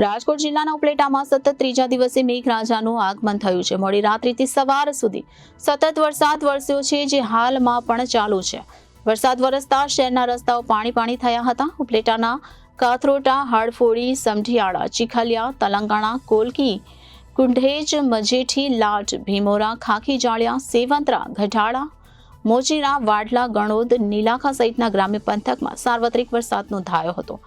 રાજકોટ જિલ્લાના ઉપલેટામાં સતત ત્રીજા દિવસે મેઘરાજાનું આગમન થયું છે। મોડી રાત્રિથી સવાર સુધી સતત વરસાદ વરસ્યો છે, જે હાલમાં પણ ચાલુ છે। વરસાદ વરસતા શહેરના રસ્તાઓ પાણી થયા હતા। ઉપલેટાના કાથરોટા, હાડફોડી, સમઢિયાળા, ચીખલિયા, તલંગાણા, કોલકી, કુંઢેજ, મજેઠી, લાટ, ભીમોરા, ખાખી જાળિયા, સેવંતરા, ગઢાળા, મોચીરા, વાડલા, ગણોદ, નીલાખા સહિતના ગ્રામ્ય પંથકમાં સાર્વત્રિક વરસાદ નોંધાયો હતો।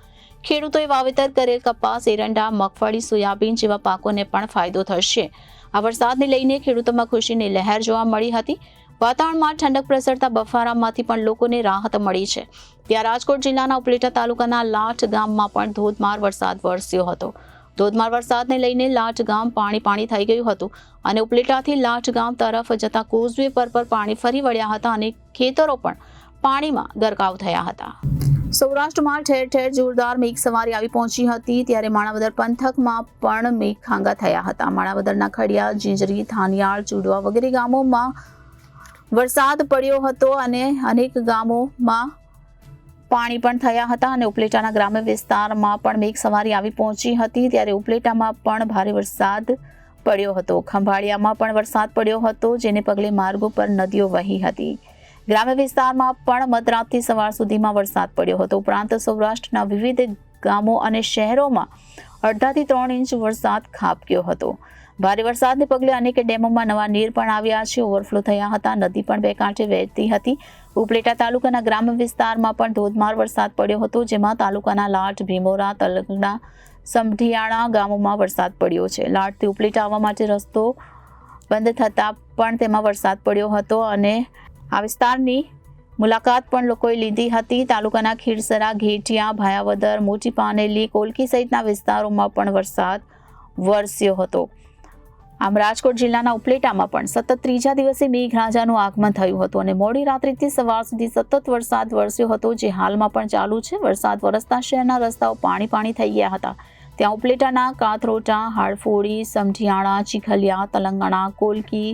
ખેડૂતોએ વાવેતર કરેલ કપાસ, એરંડા, મગફળી, સોયાબીન જેવા પાકોને પણ ફાયદો થશે। આ વરસાદને લઈને ખેડૂતોમાં ખુશીની લહેર જોવા મળી હતી। વાતાવરણમાં ઠંડક પ્રસરતા બફારામાંથી પણ લોકોને રાહત મળી છે। ત્યાં રાજકોટ જિલ્લાના ઉપલેટા તાલુકાના લાઠ ગામમાં પણ ધોધમાર વરસાદ વરસ્યો હતો। ધોધમાર વરસાદને લઈને લાઠ ગામ પાણી થઈ ગયું હતું અને ઉપલેટાથી લાઠ ગામ તરફ જતા કોઝવે પર પાણી ફરી વળ્યા હતા અને ખેતરો પણ પાણીમાં ગરકાવ થયા હતા। સૌરાષ્ટ્રમાં ઠેર ઠેર જોરદાર મેઘસવારી આવી પહોંચી હતી। ત્યારે માણાવદર પંથકમાં પણ મેઘખાંગા થયા હતા। માણાવદરના ખડિયા, જીંજરી, થાનિયાળ, ચુડવા વગેરે ગામોમાં વરસાદ પડ્યો હતો અને અનેક ગામોમાં પાણી પણ થયા હતા અને ઉપલેટાના ગ્રામ્ય વિસ્તારમાં પણ મેઘસવારી આવી પહોંચી હતી। ત્યારે ઉપલેટામાં પણ ભારે વરસાદ પડ્યો હતો। ખંભાળિયામાં પણ વરસાદ પડ્યો હતો, જેને પગલે માર્ગો પર નદીઓ વહી હતી। ગ્રામ્ય વિસ્તારમાં પણ મધરાતથી સવાર સુધીમાં વરસાદ પડ્યો હતો। ઉપરાંત સૌરાષ્ટ્રના વિવિધ ગામો અને શહેરોમાં 2.5 થી 3 ઇંચ વરસાદ ખાબક્યો હતો। ભારે વરસાદને પગલે અનેક ડેમોમાં નવા નીર પણ આવ્યા છે, ઓવરફ્લો થયા હતા, નદી પણ બે કાંઠે વહેતી હતી। ઉપલેટા તાલુકાના ગ્રામ્ય વિસ્તારમાં પણ ધોધમાર વરસાદ પડ્યો હતો, જેમાં તાલુકાના લાઠ, ભીમોરા, તલંગણા, સમઢિયાળા ગામોમાં વરસાદ પડ્યો છે। લાઠથી ઉપલેટા આવવા માટે રસ્તો બંધ થતાં પણ તેમાં વરસાદ પડ્યો હતો અને આ વિસ્તારની મુલાકાત પણ લોકોએ લીધી હતી। તાલુકાના ખીરસરા, ઘેટિયા, ભાયાવદર, મોટી પાનેલી, કોલકી સહિતના વિસ્તારોમાં પણ વરસાદ વરસ્યો હતો। આમ રાજકોટ જિલ્લાના ઉપલેટામાં પણ સતત ત્રીજા દિવસે મેઘરાજાનું આગમન થયું હતું અને મોડી રાત્રિથી સવાર સુધી સતત વરસાદ વરસ્યો હતો, જે હાલમાં પણ ચાલુ છે। વરસાદ વરસતા શહેરના રસ્તાઓ પાણી થઈ ગયા હતા। ત્યાં ઉપલેટાના કાથરોટા, હાડફોડી, સમઢિયાળા, ચીખલિયા, તલંગાણા, કોલકી,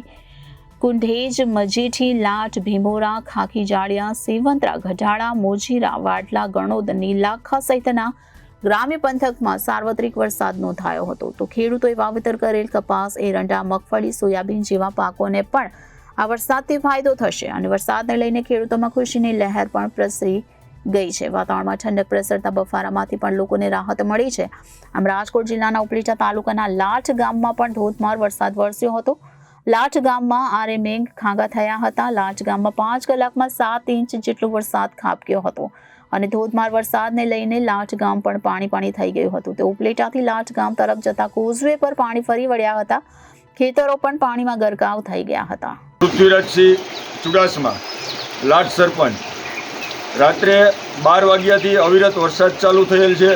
કુંઢેજ, મજેઠી, લાટ, ભીમોરા, ખાખી જાળિયા, સેવંતરા, ગઢાળા, મોજીરા, વાડલા, ગણોદ, નીલાખા સહિતના ગ્રામ્ય પંથકમાં સાર્વત્રિક વરસાદ નોંધાયો હતો। તો ખેડૂતોએ વાવેતર કરેલ કપાસ, એરંડા, મગફળી, સોયાબીન જેવા પાકોને પણ આ વરસાદથી ફાયદો થશે અને વરસાદને લઈને ખેડૂતોમાં ખુશીની લહેર પણ પ્રસરી ગઈ છે। વાતાવરણમાં ઠંડક પ્રસરતા બફારામાંથી પણ લોકોને રાહત મળી છે। આમ રાજકોટ જિલ્લાના ઉપલેટા તાલુકાના લાઠ ગામમાં પણ ધોધમાર વરસાદ વરસ્યો હતો। લાઠ ગામમાં આરે મેઘખાંગા થયા હતા। લાઠ ગામમાં 5 કલાકમાં 7 ઇંચ જેટલો વરસાદ ખાબક્યો હતો અને ધોધમાર વરસાદને લઈને લાઠ ગામ પણ પાણી થઈ ગયું હતું। તો ઉપલેટાથી લાઠ ગામ તરફ જતા કોઝવે પર પાણી ફરી વળ્યા હતા। ખેતરો પણ પાણીમાં ગરકાવ થઈ ગયા હતા। પૃથ્વીરાજસિંહ ચુડાસમા, લાઠ સરપંચ। રાત્રે 12 વાગ્યાથી અવિરત વરસાદ ચાલુ થયેલ છે,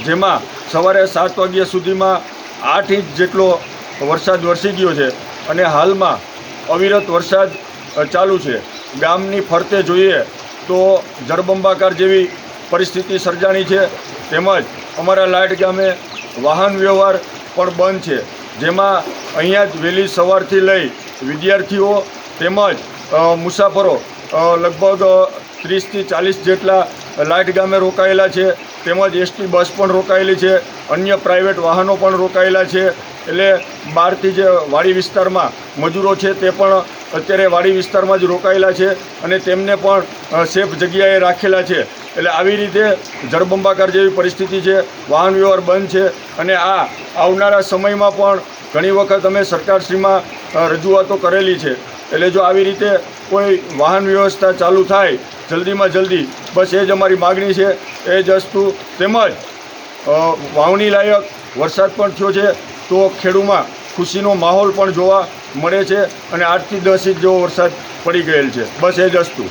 જેમાં સવારે 7 વાગ્યા સુધીમાં 8 ઇંચ જેટલો વરસાદ વરસી ગયો છે અને હાલમાં અવિરત વરસાદ ચાલુ છે। ગામની ફરતે જોઈએ તો જળબંબાકાર જેવી પરિસ્થિતિ સર્જાણી છે, તેમજ અમારા લાઠ ગામે વાહન વ્યવહાર પણ બંધ છે, જેમાં અહીંયા જ વહેલી સવારથી લઈ વિદ્યાર્થીઓ તેમજ મુસાફરો લગભગ 30 થી 40 જેટલા લાઠ ગામે રોકાયેલા છે, તેમજ એસટી બસ પણ રોકાયેલી છે, અન્ય પ્રાઇવેટ વાહનો પણ રોકાયેલા છે। એટલે બહારથી જે વાડી વિસ્તારમાં મજૂરો છે તે પણ અત્યારે વાડી વિસ્તારમાં જ રોકાયેલા છે અને તેમને પણ સેફ જગ્યાએ રાખેલા છે। એટલે આવી રીતે જળબંબાકાર જેવી પરિસ્થિતિ છે, વાહન વ્યવહાર બંધ છે અને આ આવનારા સમયમાં પણ ઘણી વખત અમે સરકારશ્રીમાં રજૂઆતો કરેલી છે। એટલે જો આવી રીતે કોઈ વાહન વ્યવસ્થા ચાલુ થાય જલ્દીમાં જલ્દી, બસ એ જ અમારી માગણી છે। એ જ વસ્તુ તેમજ વાવણી લાયક વરસાદ પણ થયો છે, તો ખેડૂમાં ખુશીનો માહોલ પણ જોવા મળે છે અને 8 થી 10 ઇંચ જેવો વરસાદ પડી ગયેલ છે। બસ એ જ વસ્તુ।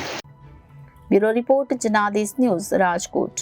Bureau report, Janadesh news, Rajkot.